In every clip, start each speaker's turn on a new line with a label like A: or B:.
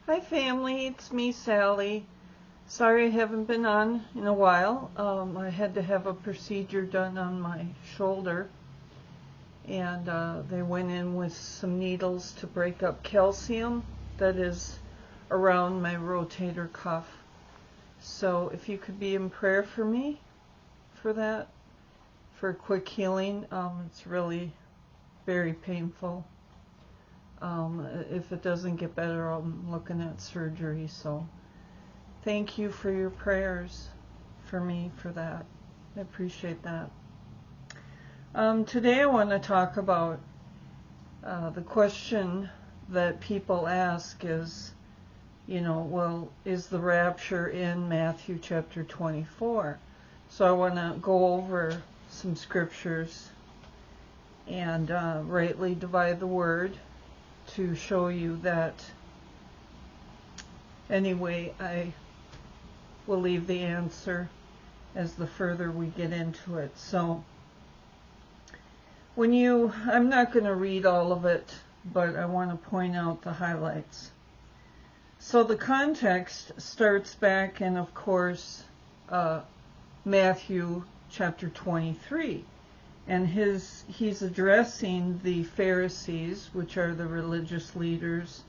A: Hi family, it's me, Sally. Sorry I haven't been on in a while. I had to have a procedure done on my shoulder, and they went in with some needles to break up calcium that is around my rotator cuff. So if you could be in prayer for me for that, for quick healing. It's really very painful. If it doesn't get better, I'm looking at surgery. So thank you for your prayers for me for that. I appreciate that. Today I want to talk about the question that people ask is, well, is the rapture in Matthew chapter 24? So I want to go over some scriptures and rightly divide the word to show you that. Anyway, I will leave the answer as the further we get into it. So I'm not going to read all of it, but I want to point out the highlights. So the context starts back in, of course, Matthew chapter 23. And he's addressing the Pharisees, which are the religious leaders,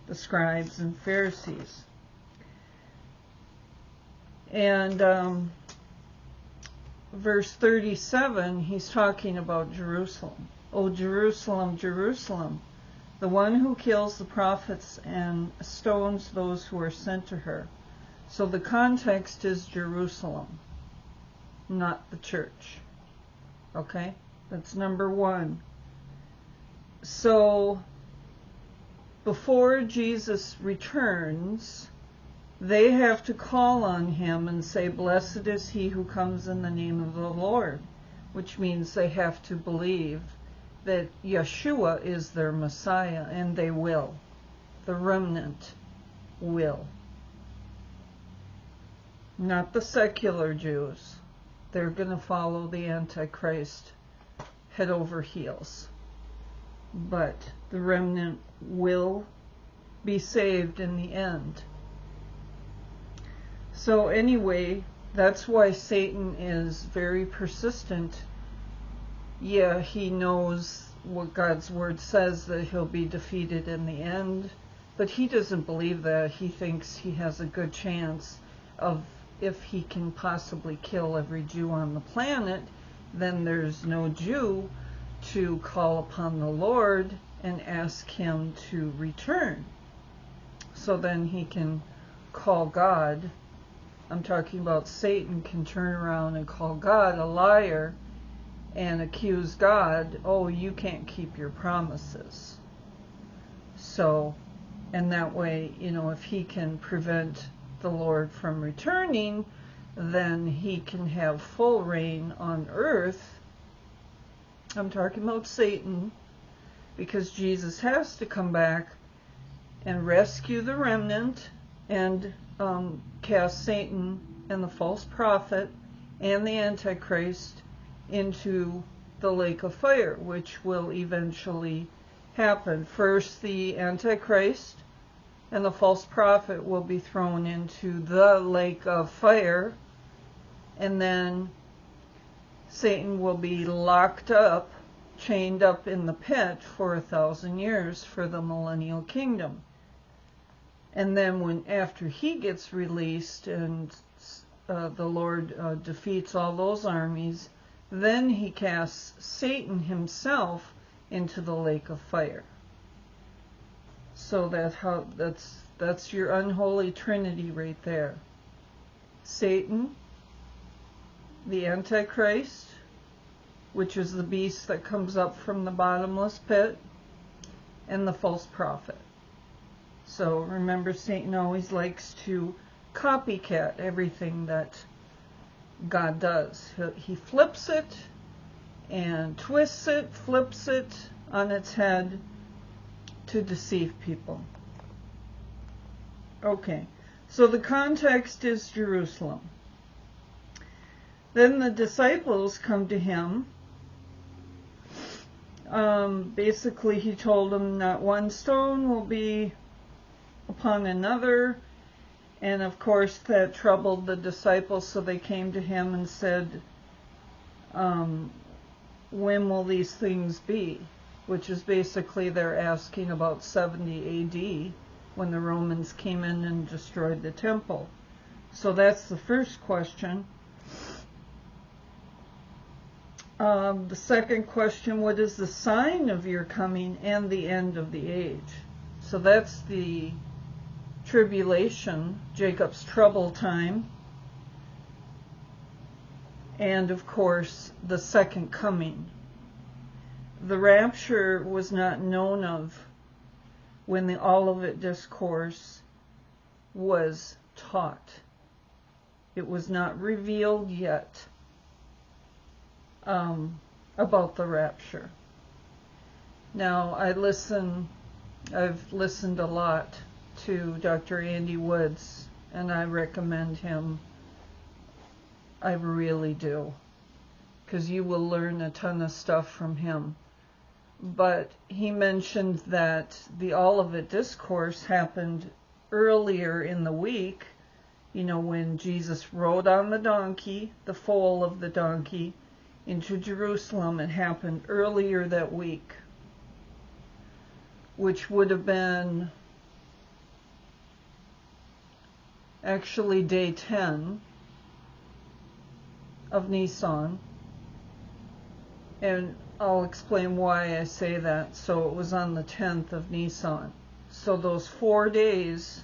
A: the scribes and Pharisees. And verse 37, he's talking about Jerusalem. "O Jerusalem, Jerusalem, the one who kills the prophets and stones those who are sent to her." So the context is Jerusalem, not the church. Okay, that's number one. So before Jesus returns, they have to call on him and say, "Blessed is he who comes in the name of the Lord," which means they have to believe that Yeshua is their Messiah, and they will. The remnant will. Not the secular Jews. They're going to follow the Antichrist head over heels. But the remnant will be saved in the end. So anyway, that's why Satan is very persistent. Yeah, he knows what God's word says, that he'll be defeated in the end. But he doesn't believe that. He thinks he has a good chance of, if he can possibly kill every Jew on the planet, then there's no Jew to call upon the Lord and ask him to return. So then he can call God. I'm talking about Satan can turn around and call God a liar and accuse God, "Oh, you can't keep your promises." So, and that way, if he can prevent the Lord from returning, then he can have full reign on earth. I'm talking about Satan, because Jesus has to come back and rescue the remnant and cast Satan and the false prophet and the Antichrist into the lake of fire, which will eventually happen. First, the Antichrist and the false prophet will be thrown into the lake of fire, and then Satan will be locked up, chained up in the pit for 1,000 years for the millennial kingdom. And then after he gets released and the Lord defeats all those armies, then he casts Satan himself into the lake of fire. So that's your unholy trinity right there. Satan, the Antichrist, which is the beast that comes up from the bottomless pit, and the false prophet. So remember, Satan always likes to copycat everything that God does. He flips it and twists it, flips it on its head to deceive people. Okay, so the context is Jerusalem. Then the disciples come to him. Basically, he told them not one stone will be upon another. And of course that troubled the disciples, so they came to him and said, when will these things be? Which is basically they're asking about 70 AD, when the Romans came in and destroyed the temple. So that's the first question. The second question, what is the sign of your coming and the end of the age? So that's the tribulation, Jacob's trouble time, and of course the second coming. The rapture was not known of when the Olivet Discourse was taught. It was not revealed yet about the rapture. Now, I've listened a lot to Dr. Andy Woods, and I recommend him. I really do, because you will learn a ton of stuff from him. But he mentioned that the Olivet Discourse happened earlier in the week, when Jesus rode on the donkey, the foal of the donkey, into Jerusalem. It happened earlier that week, which would have been actually day 10 of Nisan. And I'll explain why I say that. So it was on the 10th of Nisan. So those 4 days,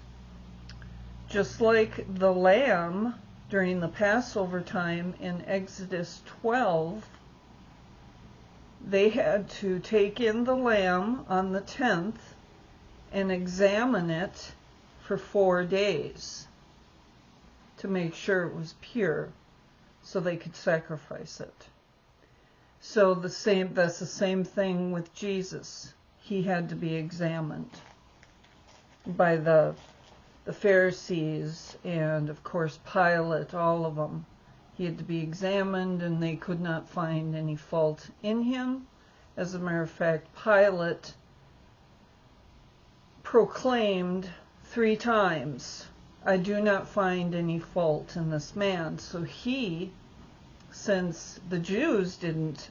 A: just like the lamb during the Passover time in Exodus 12, they had to take in the lamb on the 10th and examine it for 4 days to make sure it was pure so they could sacrifice it. So that's the same thing with Jesus. He had to be examined by the Pharisees and, of course, Pilate, all of them. He had to be examined, and they could not find any fault in him. As a matter of fact, Pilate proclaimed 3 times, I do not find any fault in this man. So he, since the Jews didn't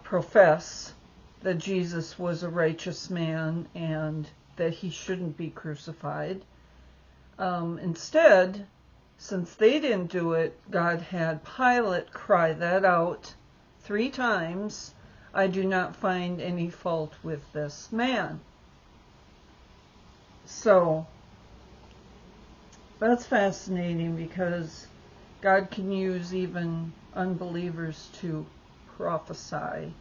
A: profess that Jesus was a righteous man and that he shouldn't be crucified, instead, since they didn't do it, God had Pilate cry that out 3 times, I do not find any fault with this man. So that's fascinating, because God can use even unbelievers to prophesy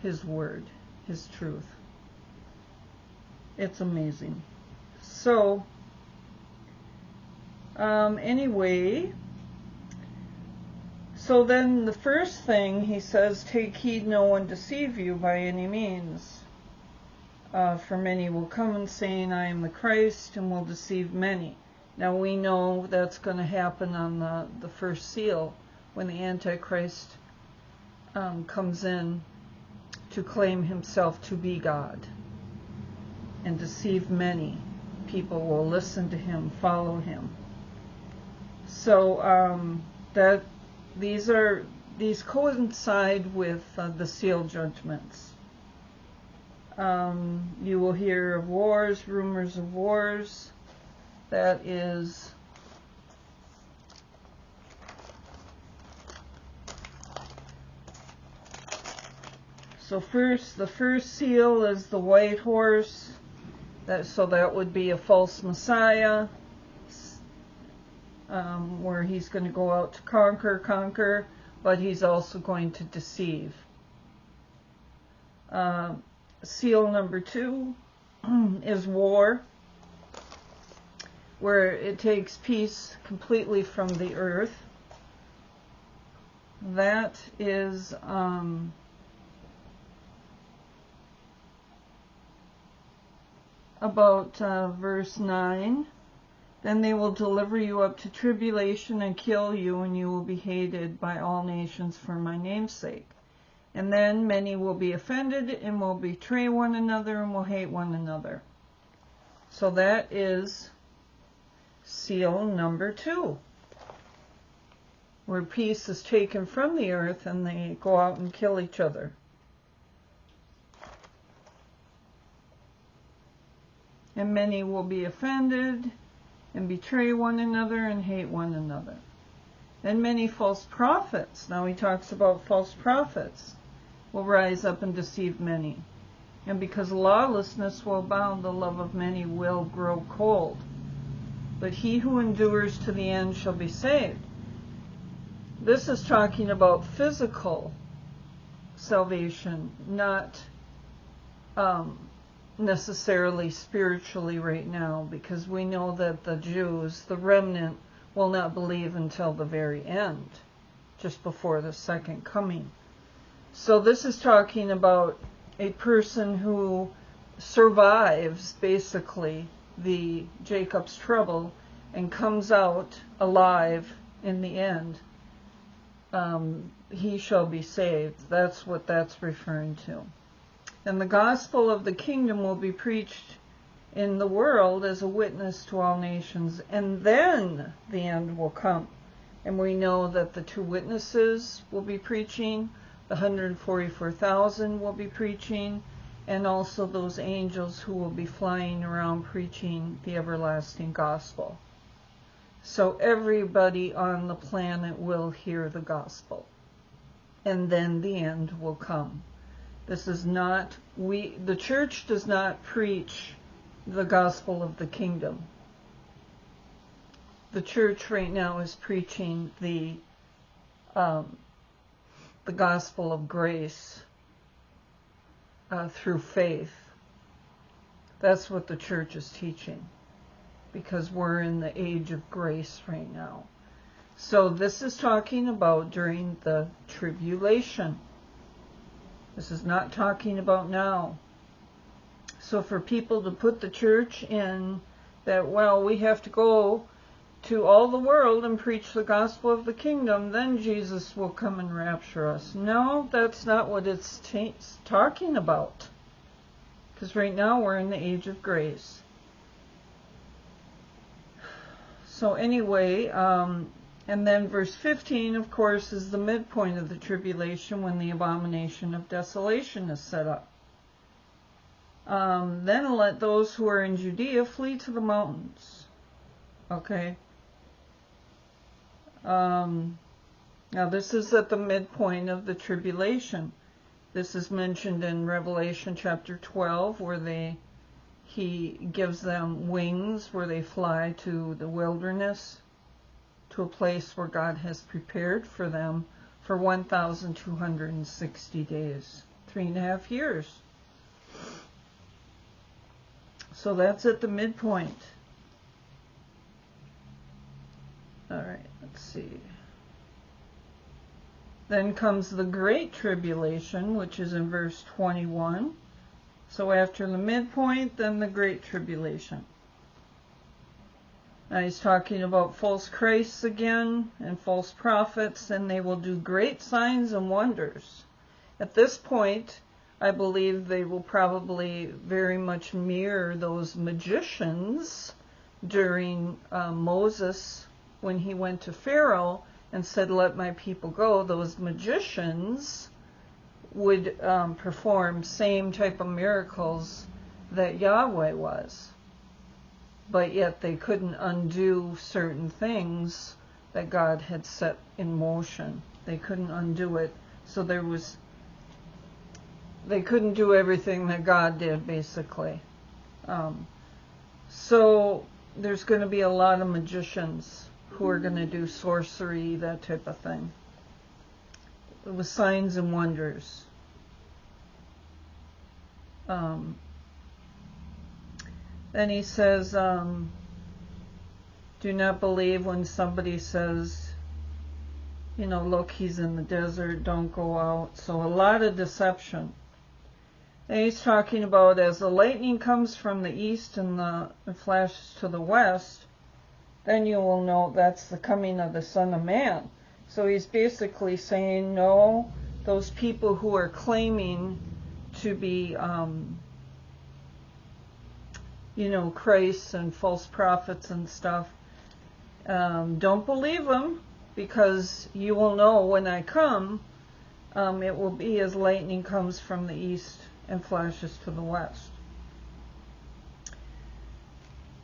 A: His word, His truth. It's amazing. So, anyway, so then the first thing he says, take heed no one deceive you by any means. For many will come and saying, I am the Christ, and will deceive many. Now we know that's going to happen on the first seal, when the Antichrist comes in to claim himself to be God and deceive many. People will listen to him, follow him. So these coincide with the seal judgments. You will hear of wars, rumors of wars. That is so the first seal is the white horse. So that would be a false Messiah, where he's going to go out to conquer, but he's also going to deceive. Seal number 2 is war, where it takes peace completely from the earth. That is about verse 9. Then they will deliver you up to tribulation and kill you, and you will be hated by all nations for my name's sake. And then many will be offended and will betray one another and will hate one another. So that is seal number 2, where peace is taken from the earth and they go out and kill each other. And many will be offended and betray one another and hate one another. And many false prophets, now he talks about false prophets, will rise up and deceive many. And because lawlessness will abound, the love of many will grow cold. But he who endures to the end shall be saved. This is talking about physical salvation, not necessarily spiritually right now, because we know that the Jews, the remnant, will not believe until the very end, just before the second coming. So this is talking about a person who survives basically the Jacob's trouble and comes out alive in the end. He shall be saved. That's what that's referring to. And the gospel of the kingdom will be preached in the world as a witness to all nations, and then the end will come. And we know that the 2 witnesses will be preaching, the 144,000 will be preaching, and also those angels who will be flying around preaching the everlasting gospel. So everybody on the planet will hear the gospel, and then the end will come. This is not, the church does not preach the gospel of the kingdom. The church right now is preaching the gospel of grace through faith. That's what the church is teaching, because we're in the age of grace right now. So this is talking about during the tribulation. This is not talking about now. So for people to put the church in that, well, we have to go to all the world and preach the gospel of the kingdom, then Jesus will come and rapture us. No, that's not what it's talking about. Because right now we're in the age of grace. So anyway, and then verse 15, of course, is the midpoint of the tribulation when the abomination of desolation is set up. Then let those who are in Judea flee to the mountains. Okay. Now this is at the midpoint of the tribulation. This is mentioned in Revelation chapter 12, where he gives them wings, where they fly to the wilderness, to a place where God has prepared for them for 1,260 days, 3.5 years. So that's at the midpoint. All right, let's see. Then comes the Great Tribulation, which is in verse 21. So after the midpoint, then the Great Tribulation. Now he's talking about false Christs again and false prophets, and they will do great signs and wonders. At this point, I believe they will probably very much mirror those magicians during Moses when he went to Pharaoh and said, "Let my people go." Those magicians would perform same type of miracles that Yahweh was. But yet they couldn't undo certain things that God had set in motion. They couldn't undo it. So they couldn't do everything that God did, basically. So there's going to be a lot of magicians who are going to do sorcery, that type of thing. It was signs and wonders. Then he says, do not believe when somebody says, look, he's in the desert, don't go out. So a lot of deception. And he's talking about as the lightning comes from the east and the flashes to the west, then you will know that's the coming of the Son of Man. So he's basically saying, no, those people who are claiming to be Christ and false prophets and stuff. Don't believe them, because you will know when I come. It will be as lightning comes from the east and flashes to the west.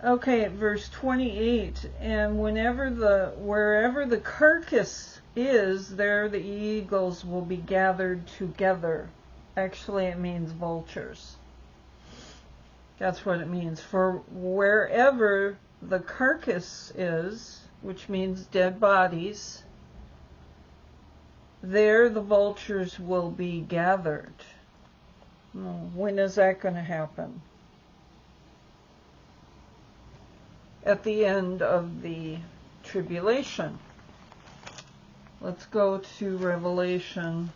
A: Okay, verse 28, and wherever the carcass is, there the eagles will be gathered together. Actually, it means vultures. That's what it means. For wherever the carcass is, which means dead bodies, there the vultures will be gathered. When is that going to happen? At the end of the tribulation. Let's go to Revelation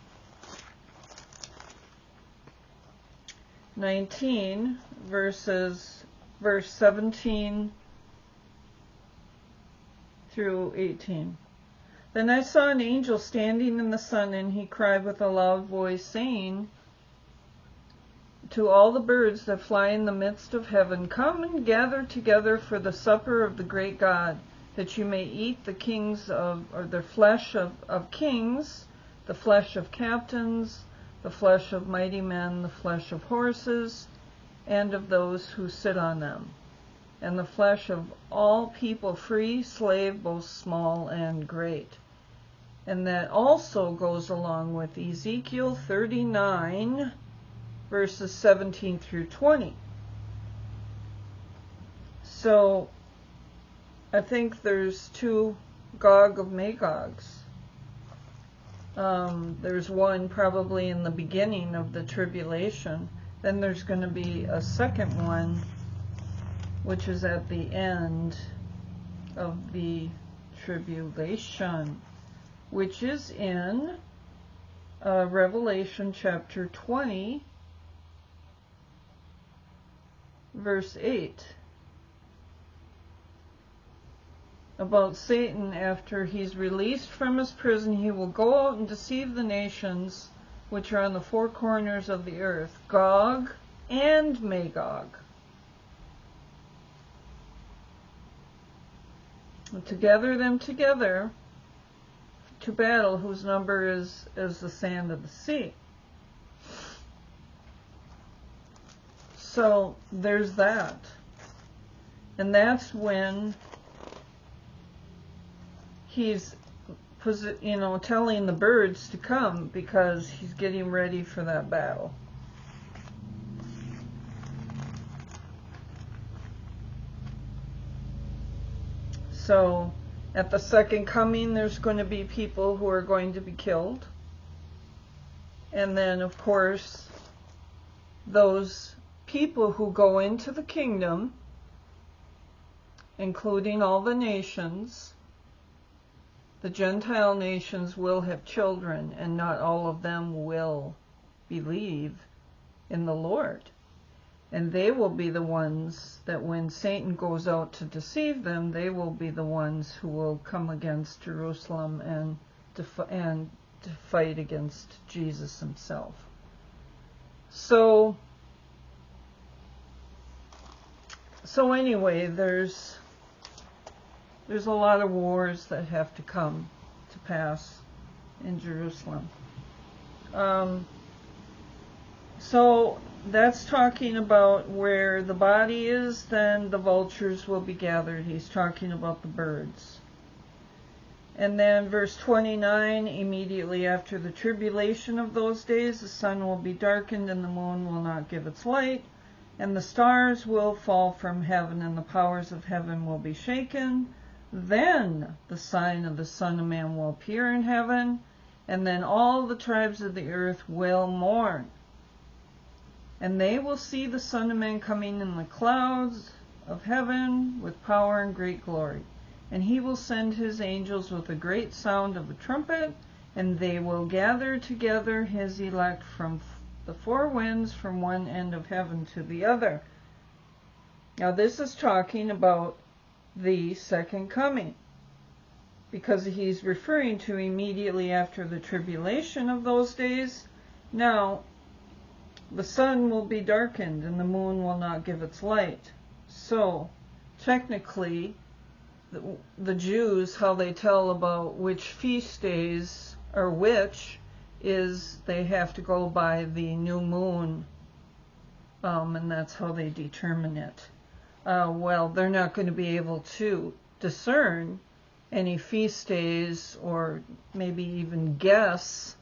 A: 19, verse 17 through 18. Then I saw an angel standing in the sun, and he cried with a loud voice, saying to all the birds that fly in the midst of heaven, come and gather together for the supper of the great God, that you may eat the flesh of kings, the flesh of captains, the flesh of mighty men, the flesh of horses, and of those who sit on them, and the flesh of all people, free, slave, both small and great. And that also goes along with Ezekiel 39, verses 17 through 20. So, I think there's two Gog of Magogs. There's one probably in the beginning of the tribulation. Then there's going to be a second one, which is at the end of the tribulation, which is in Revelation chapter 20, verse 8. About Satan. After he's released from his prison, he will go out and deceive the nations which are on the four corners of the earth, Gog and Magog. And to gather them together to battle, whose number is as the sand of the sea. So there's that. And that's when he's telling the birds to come, because he's getting ready for that battle. So at the second coming, there's going to be people who are going to be killed. And then, of course, those people who go into the kingdom, including all the nations, the Gentile nations will have children, and not all of them will believe in the Lord. And they will be the ones that when Satan goes out to deceive them, they will be the ones who will come against Jerusalem and to fight against Jesus himself. So anyway, there's a lot of wars that have to come to pass in Jerusalem. So that's talking about where the body is, then the vultures will be gathered. He's talking about the birds. And then verse 29, immediately after the tribulation of those days, the sun will be darkened and the moon will not give its light, and the stars will fall from heaven, and the powers of heaven will be shaken. Then the sign of the Son of Man will appear in heaven, and then all the tribes of the earth will mourn. And they will see the Son of Man coming in the clouds of heaven with power and great glory. And he will send his angels with a great sound of a trumpet, and they will gather together his elect from the four winds, from one end of heaven to the other. Now this is talking about the second coming, because he's referring to immediately after the tribulation of those days. Now, the sun will be darkened and the moon will not give its light. So, technically, the Jews, how they tell about which feast days or which is they have to go by the new moon, and that's how they determine it. Well, they're not going to be able to discern any feast days or maybe even guess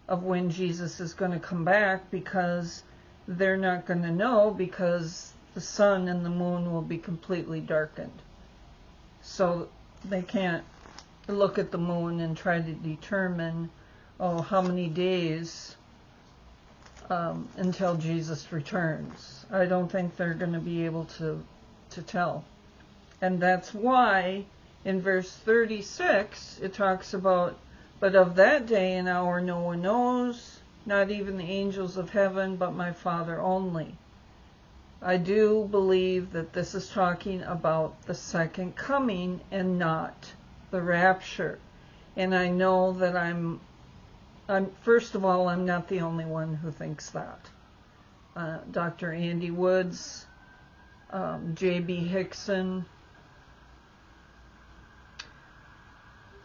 A: of when Jesus is going to come back, because they're not going to know, because the sun and the moon will be completely darkened. So they can't look at the moon and try to determine, how many days until Jesus returns. I don't think they're going to be able to tell. And that's why in verse 36 it talks about, but of that day and hour no one knows, not even the angels of heaven, but my Father only. I do believe that this is talking about the second coming and not the rapture. And I know that I'm first of all, I'm not the only one who thinks that. Dr. Andy Woods, J.B. Hickson,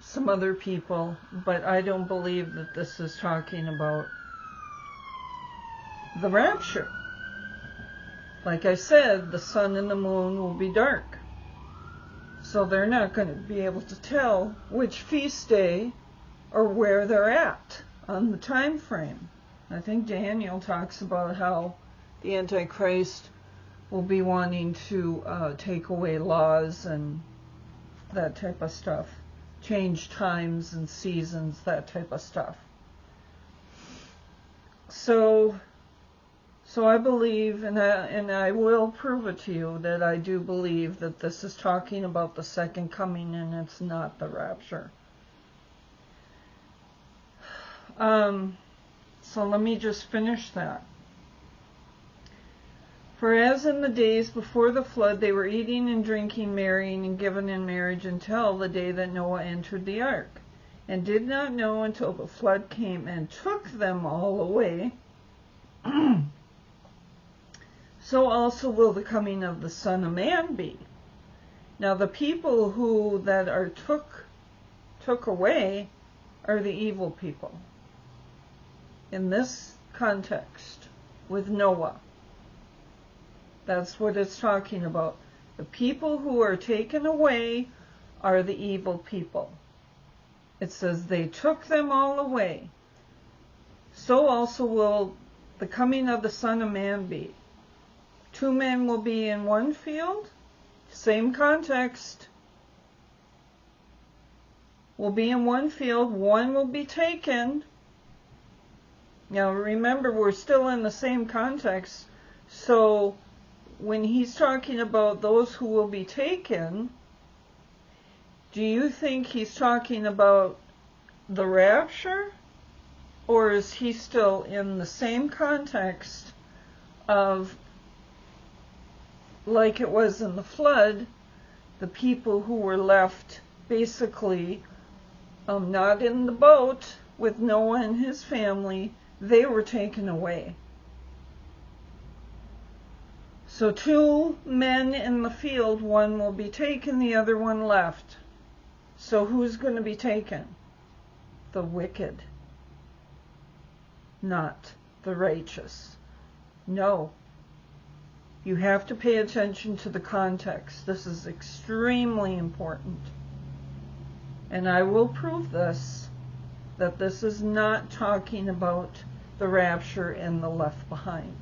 A: some other people, but I don't believe that this is talking about the rapture. Like I said, the sun and the moon will be dark. So they're not going to be able to tell which feast day or where they're at on the time frame. I think Daniel talks about how the Antichrist will be wanting to take away laws and that type of stuff. Change times and seasons, that type of stuff. So I believe, and I will prove it to you, that I do believe that this is talking about the second coming and it's not the rapture. So let me just finish that. For as in the days before the flood, they were eating and drinking, marrying and given in marriage until the day that Noah entered the ark, and did not know until the flood came and took them all away. So also will the coming of the Son of Man be. Now the people who that are took away are the evil people. In this context, with Noah. That's what it's talking about. The people who are taken away are the evil people. It says they took them all away. So also will the coming of the Son of Man be. 2 men will be in one field, same context, will be in one field, one will be taken. Now remember, we're still in the same context, so when he's talking about those who will be taken, do you think he's talking about the rapture? Or is he still in the same context of, like it was in the flood, the people who were left basically not in the boat with Noah and his family, they were taken away. So 2 men in the field, one will be taken, the other one left. So who's going to be taken? The wicked, not the righteous. No. You have to pay attention to the context. This is extremely important. And I will prove this, that this is not talking about the rapture and the left behind.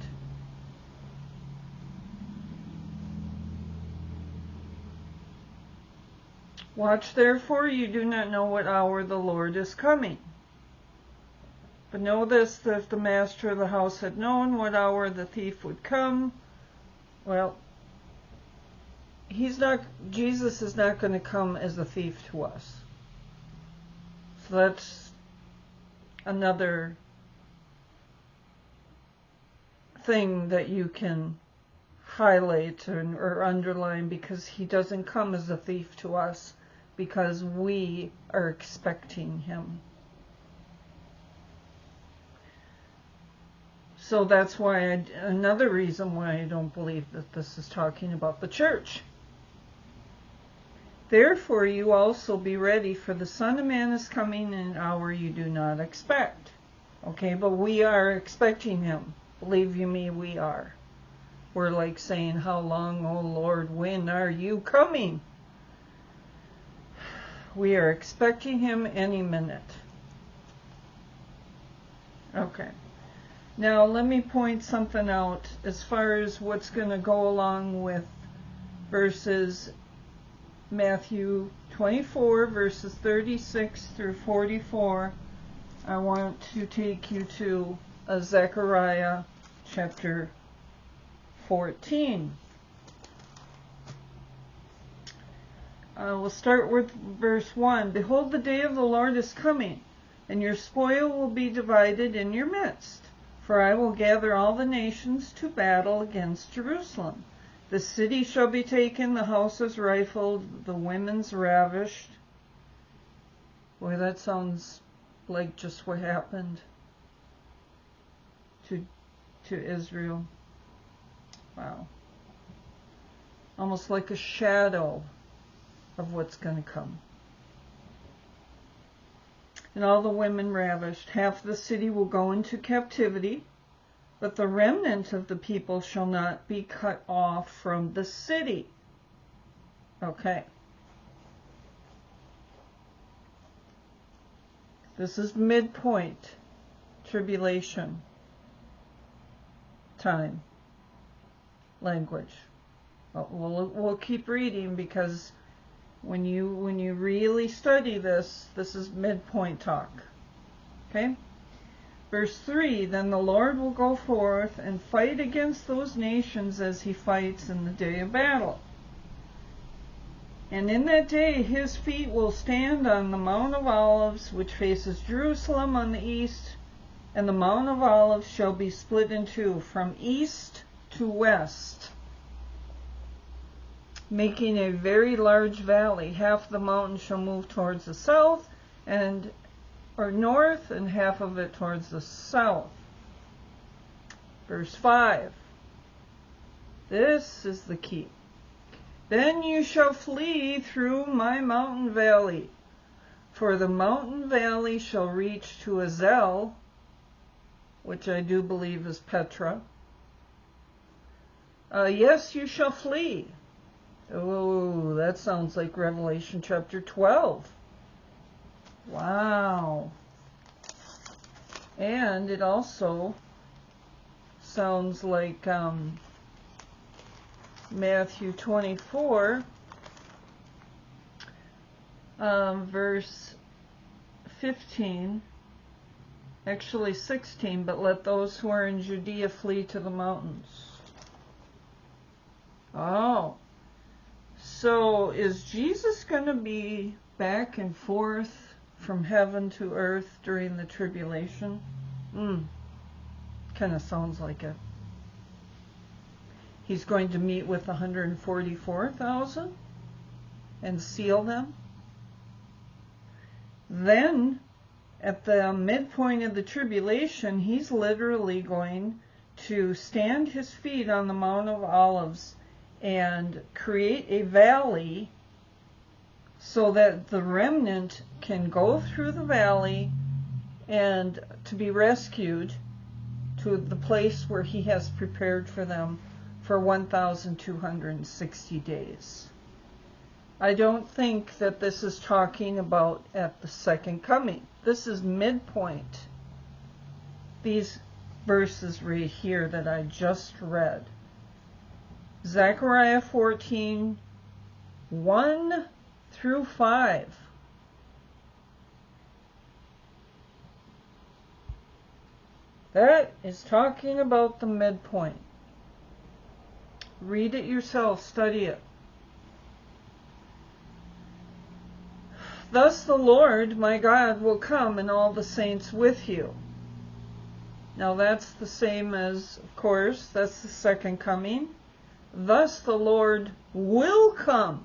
A: Watch therefore, you do not know what hour the Lord is coming. But know this, that if the master of the house had known what hour the thief would come, well, Jesus is not going to come as a thief to us. So that's another thing that you can highlight or underline, because he doesn't come as a thief to us, because we are expecting him. So that's why another reason why I don't believe that this is talking about the church. Therefore you also be ready, for the Son of Man is coming in an hour you do not expect. Okay, but we are expecting him. Believe you me, we are. We're like saying, how long, O Lord, when are you coming? We are expecting him any minute. Okay. Now let me point something out as far as what's going to go along with verses Matthew 24, verses 36 through 44. I want to take you to Zechariah chapter 14. We'll start with verse 1. Behold, the day of the Lord is coming, and your spoil will be divided in your midst. For I will gather all the nations to battle against Jerusalem. The city shall be taken, the houses rifled, the women's ravished. Boy, that sounds like just what happened to Israel. Wow. Almost like a shadow of what's going to come. And all the women ravished. Half the city will go into captivity, but the remnant of the people shall not be cut off from the city. Okay. This is midpoint tribulation time language. We'll keep reading, because when you really study this is midpoint talk. Okay? Verse 3, then the Lord will go forth and fight against those nations as he fights in the day of battle. And in that day his feet will stand on the Mount of Olives, which faces Jerusalem on the east, and the Mount of Olives shall be split in two, from east to west, making a very large valley. Half the mountain shall move towards the south or north, and half of it towards the south. Verse 5. This is the key. Then you shall flee through my mountain valley, for the mountain valley shall reach to Azel, which I do believe is Petra. Yes, you shall flee. Oh, that sounds like Revelation chapter 12. Wow. And it also sounds like Matthew 24, verse 15, actually 16, but let those who are in Judea flee to the mountains. Oh. So is Jesus going to be back and forth from heaven to earth during the tribulation? Kind of sounds like it. He's going to meet with 144,000 and seal them. Then, at the midpoint of the tribulation, he's literally going to stand his feet on the Mount of Olives and create a valley so that the remnant can go through the valley and to be rescued to the place where he has prepared for them for 1,260 days. I don't think that this is talking about at the second coming. This is midpoint. These verses right here that I just read. Zechariah 14, 1 through 5. That is talking about the midpoint. Read it yourself, study it. Thus the Lord my God will come, and all the saints with you. Now that's the same as, of course, that's the second coming. Thus the Lord will come.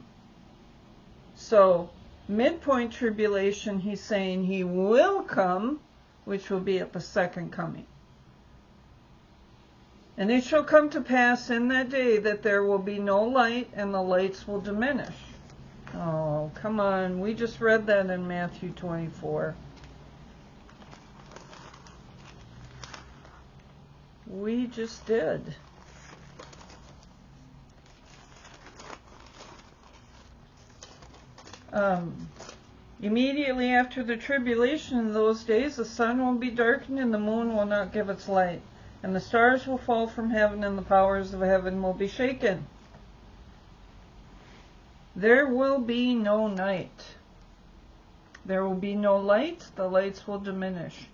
A: So, midpoint tribulation, he's saying he will come, which will be at the second coming. And it shall come to pass in that day that there will be no light, and the lights will diminish. Oh, come on. We just read that in Matthew 24. We just did. Immediately after the tribulation in those days, the sun will be darkened and the moon will not give its light, and the stars will fall from heaven and the powers of heaven will be shaken. There will be no night. There will be no light. The lights will diminish.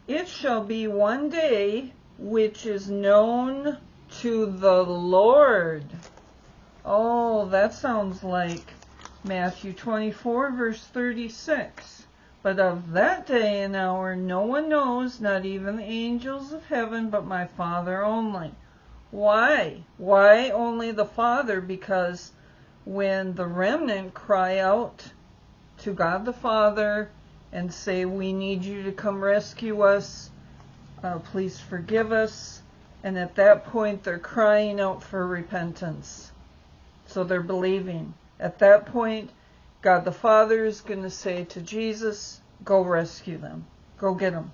A: It shall be one day which is known to the Lord. Oh, that sounds like Matthew 24, verse 36. But of that day and hour no one knows, not even the angels of heaven, but my Father only. Why? Why only the Father? Because when the remnant cry out to God the Father and say, we need you to come rescue us, please forgive us, and at that point they're crying out for repentance. So they're believing. At that point, God the Father is going to say to Jesus, go rescue them. Go get them.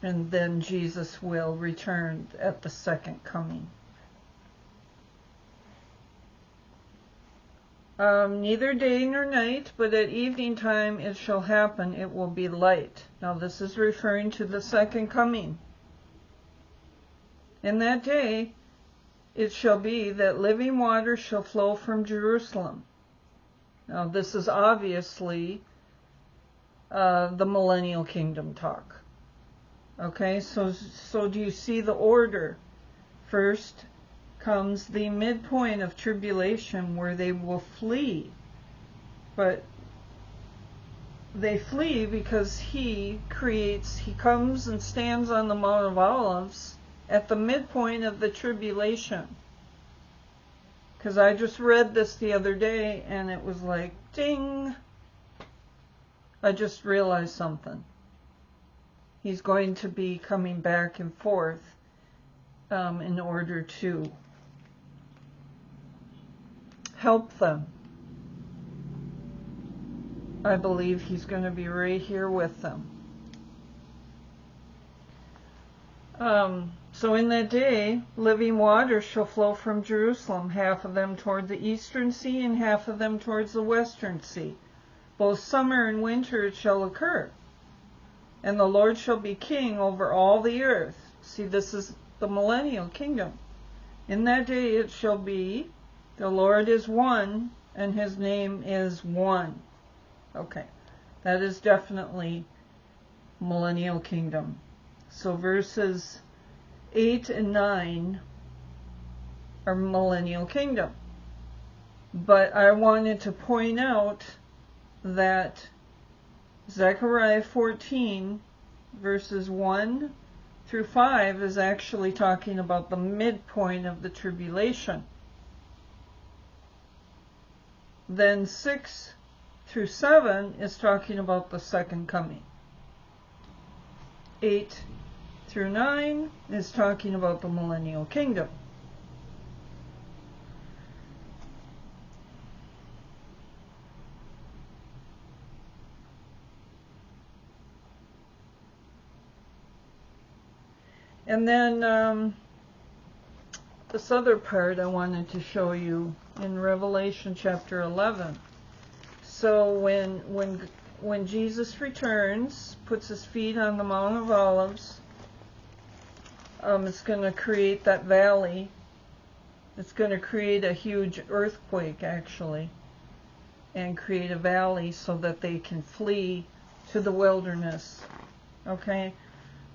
A: And then Jesus will return at the second coming. Neither day nor night, but at evening time it shall happen, it will be light. Now this is referring to the second coming. In that day it shall be that living water shall flow from Jerusalem. Now this is obviously the millennial kingdom talk. Okay, so do you see the order? First comes the midpoint of tribulation where they will flee. But they flee because he comes and stands on the Mount of Olives at the midpoint of the tribulation. Because I just read this the other day and it was like, ding! I just realized something. He's going to be coming back and forth in order to help them. I believe he's going to be right here with them. So in that day, living waters shall flow from Jerusalem, half of them toward the eastern sea and half of them towards the western sea. Both summer and winter it shall occur. And the Lord shall be king over all the earth. See, this is the millennial kingdom. In that day it shall be, the Lord is one, and his name is one. Okay, that is definitely millennial kingdom. So verses 8 and 9 are millennial kingdom. But I wanted to point out that Zechariah 14 verses 1 through 5 is actually talking about the midpoint of the tribulation. Then 6 through 7 is talking about the second coming. 8 through 9 is talking about the millennial kingdom. And then this other part I wanted to show you in Revelation chapter 11. So when Jesus returns, puts his feet on the Mount of Olives, it's going to create that valley. It's going to create a huge earthquake, actually, and create a valley so that they can flee to the wilderness. Okay?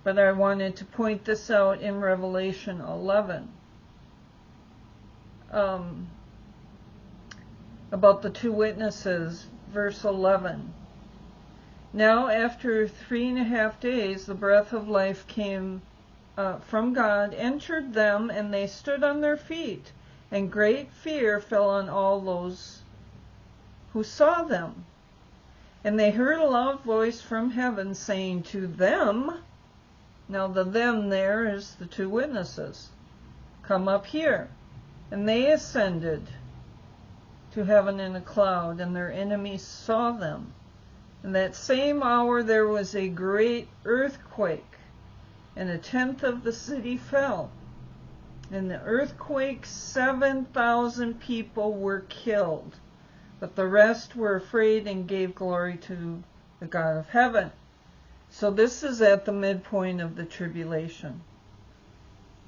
A: But I wanted to point this out in Revelation 11. About the two witnesses, verse 11. Now after 3.5 days, the breath of life came from God, entered them, and they stood on their feet, and great fear fell on all those who saw them. And they heard a loud voice from heaven saying to them, Now the them there is the two witnesses. Come up here. And they ascended to heaven in a cloud, and their enemies saw them. In that same hour there was a great earthquake, and 1/10 of the city fell. In the earthquake 7,000 people were killed, but the rest were afraid and gave glory to the God of heaven. So this is at the midpoint of the tribulation.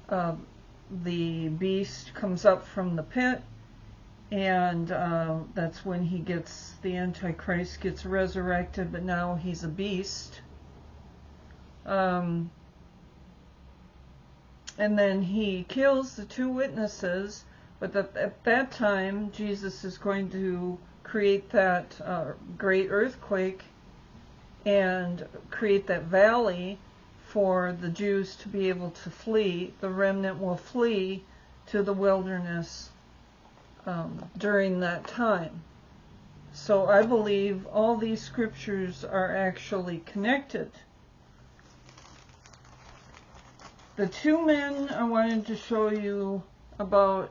A: The beast comes up from the pit, and that's when the Antichrist gets resurrected, but now he's a beast. And then he kills the two witnesses, but at that time Jesus is going to create that great earthquake and create that valley for the Jews to be able to flee. The remnant will flee to the wilderness during that time. So I believe all these scriptures are actually connected. The two men I wanted to show you about,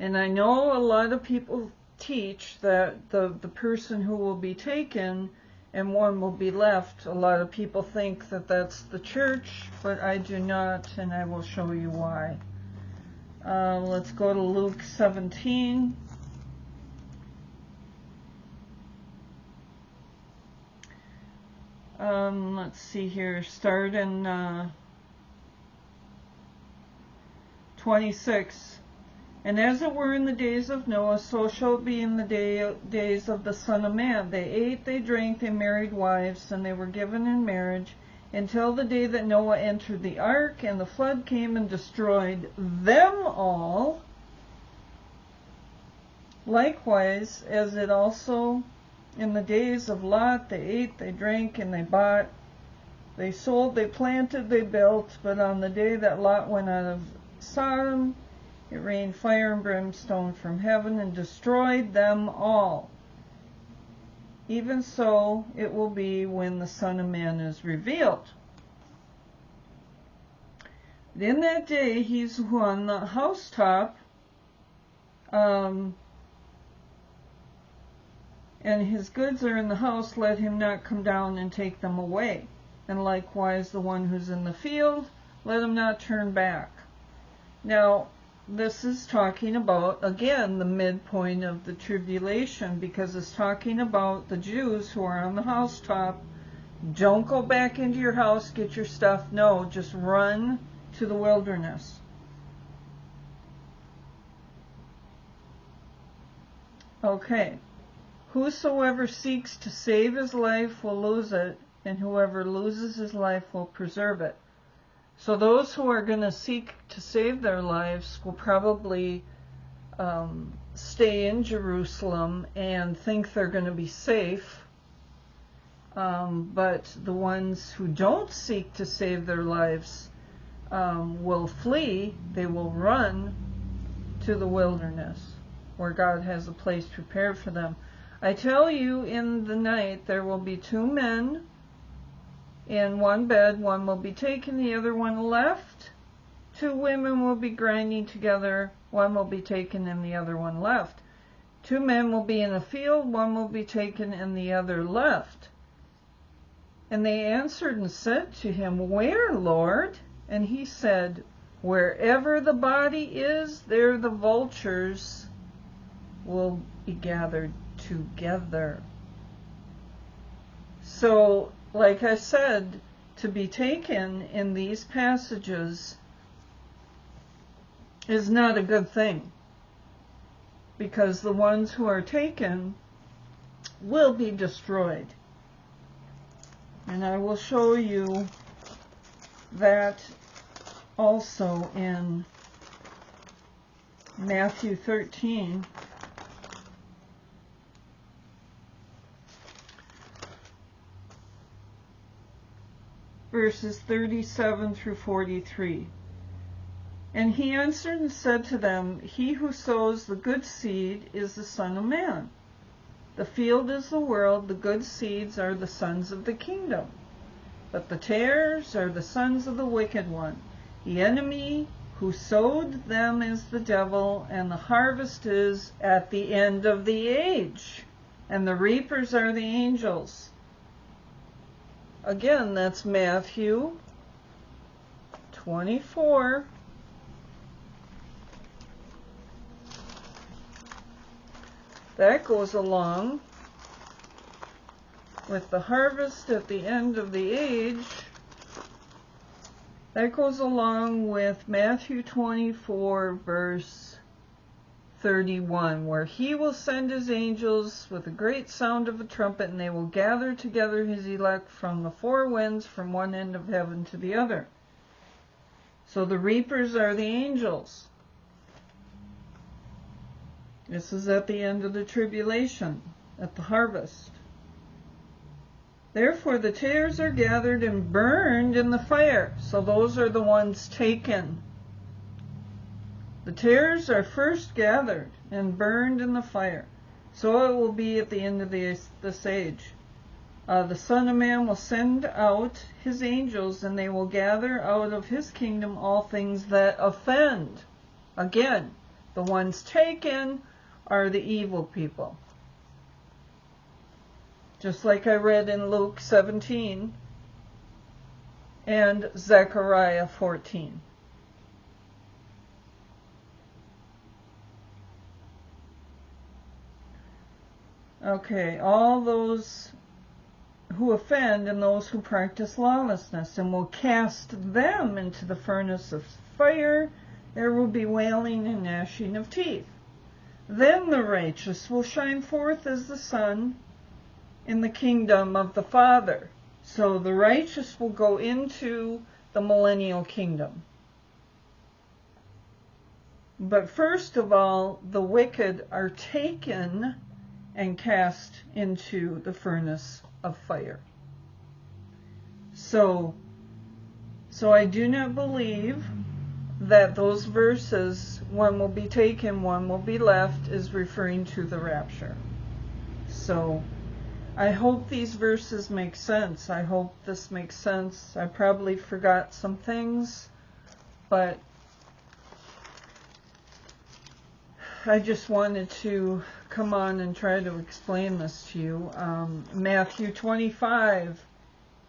A: and I know a lot of people teach that the person who will be taken and one will be left. A lot of people think that that's the church, but I do not, and I will show you why. Let's go to Luke 17. Let's see here, start in 26. And as it were in the days of Noah, so shall it be in the days of the Son of Man. They ate, they drank, they married wives, and they were given in marriage, until the day that Noah entered the ark, and the flood came and destroyed them all. Likewise, as it also in the days of Lot, they ate, they drank, and they bought, they sold, they planted, they built, but on the day that Lot went out of Sodom, it rained fire and brimstone from heaven and destroyed them all. Even so it will be when the Son of Man is revealed. In that day he's on the housetop, and his goods are in the house, let him not come down and take them away. And likewise the one who's in the field, let him not turn back. Now, this is talking about, again, the midpoint of the tribulation, because it's talking about the Jews who are on the housetop. Don't go back into your house, get your stuff. No, just run to the wilderness. Okay. Whosoever seeks to save his life will lose it, and whoever loses his life will preserve it. So those who are going to seek to save their lives will probably stay in Jerusalem and think they're going to be safe. But the ones who don't seek to save their lives will flee. They will run to the wilderness where God has a place prepared for them. I tell you, in the night there will be two men in one bed, one will be taken, the other one left. Two women will be grinding together, one will be taken and the other one left. Two men will be in a field, one will be taken and the other left. And they answered and said to him, Where, Lord? And he said, Wherever the body is, there the vultures will be gathered together. So, like I said, to be taken in these passages is not a good thing, because the ones who are taken will be destroyed. And I will show you that also in Matthew 13. Verses 37 through 43. And he answered and said to them, He who sows the good seed is the Son of Man. The field is the world, the good seeds are the sons of the kingdom. But the tares are the sons of the wicked one. The enemy who sowed them is the devil, and the harvest is at the end of the age. And the reapers are the angels. Again, that's Matthew 24. That goes along with the harvest at the end of the age. That goes along with Matthew 24, verse 31, where he will send his angels with a great sound of a trumpet, and they will gather together his elect from the four winds, from one end of heaven to the other. So the reapers are the angels. This is at the end of the tribulation, at the harvest. Therefore the tares are gathered and burned in the fire. So those are the ones taken. The tares are first gathered and burned in the fire. So it will be at the end of this age. The Son of Man will send out his angels, and they will gather out of his kingdom all things that offend. Again, the ones taken are the evil people. Just like I read in Luke 17 and Zechariah 14. Okay, all those who offend and those who practice lawlessness, and will cast them into the furnace of fire. There will be wailing and gnashing of teeth. Then the righteous will shine forth as the sun in the kingdom of the Father. So the righteous will go into the millennial kingdom. But first of all, the wicked are taken and cast into the furnace of fire. So I do not believe that those verses, one will be taken, one will be left, is referring to the rapture. So I hope these verses make sense. I hope this makes sense. I probably forgot some things, but I just wanted to come on and try to explain this to you. Matthew 25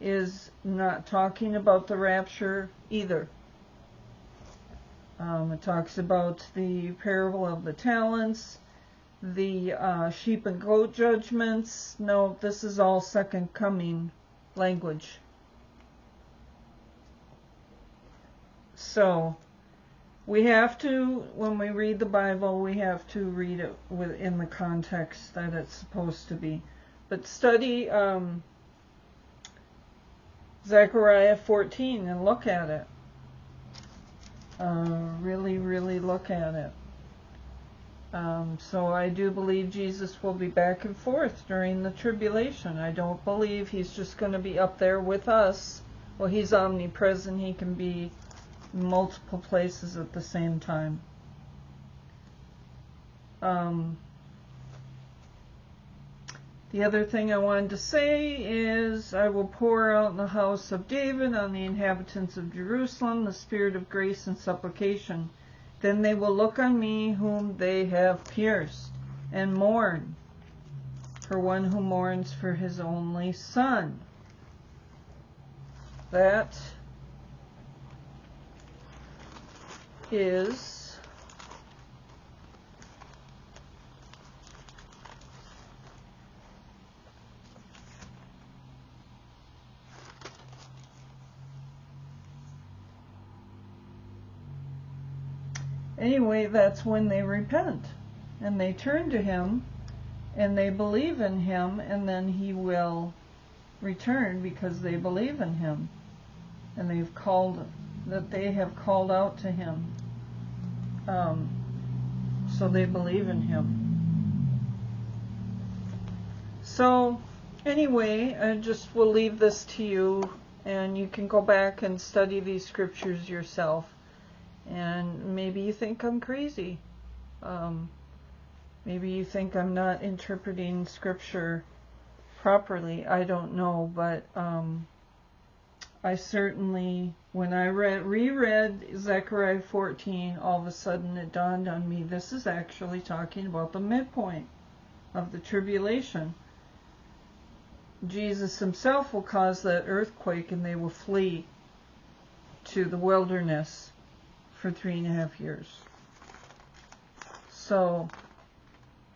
A: is not talking about the rapture either. It talks about the parable of the talents, the sheep and goat judgments. No, this is all second coming language. So we have to, when we read the Bible, we have to read it within the context that it's supposed to be. But study Zechariah 14 and look at it. Really look at it. So I do believe Jesus will be back and forth during the tribulation. I don't believe he's just going to be up there with us. Well, he's omnipresent. He can be in multiple places at the same time. The other thing I wanted to say is, I will pour out in the house of David on the inhabitants of Jerusalem the spirit of grace and supplication. Then they will look on me whom they have pierced, and mourn for one who mourns for his only son. That is anyway, that's when they repent and they turn to him and they believe in him, and then he will return because they believe in him and they have called out to him. So they believe in him. So anyway, I just will leave this to you, and you can go back and study these scriptures yourself. And maybe you think I'm crazy. Maybe you think I'm not interpreting scripture properly. I don't know, but I certainly, when I reread Zechariah 14, all of a sudden it dawned on me, this is actually talking about the midpoint of the tribulation. Jesus himself will cause that earthquake, and they will flee to the wilderness for 3.5 years. So,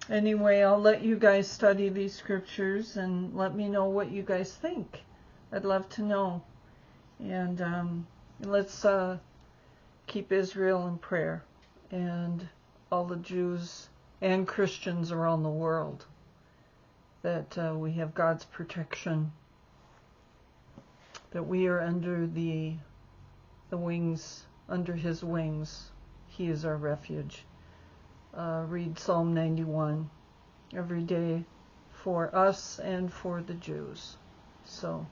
A: anyway, I'll let you guys study these scriptures and let me know what you guys think. I'd love to know. And let's keep Israel in prayer, and all the Jews and Christians around the world, that we have God's protection, that we are under the wings, under his wings. He is our refuge. Read Psalm 91 every day for us and for the Jews. So,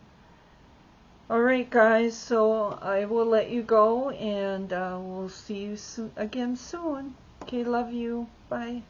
A: alright guys, so I will let you go, and we'll see you again soon. Okay, love you. Bye.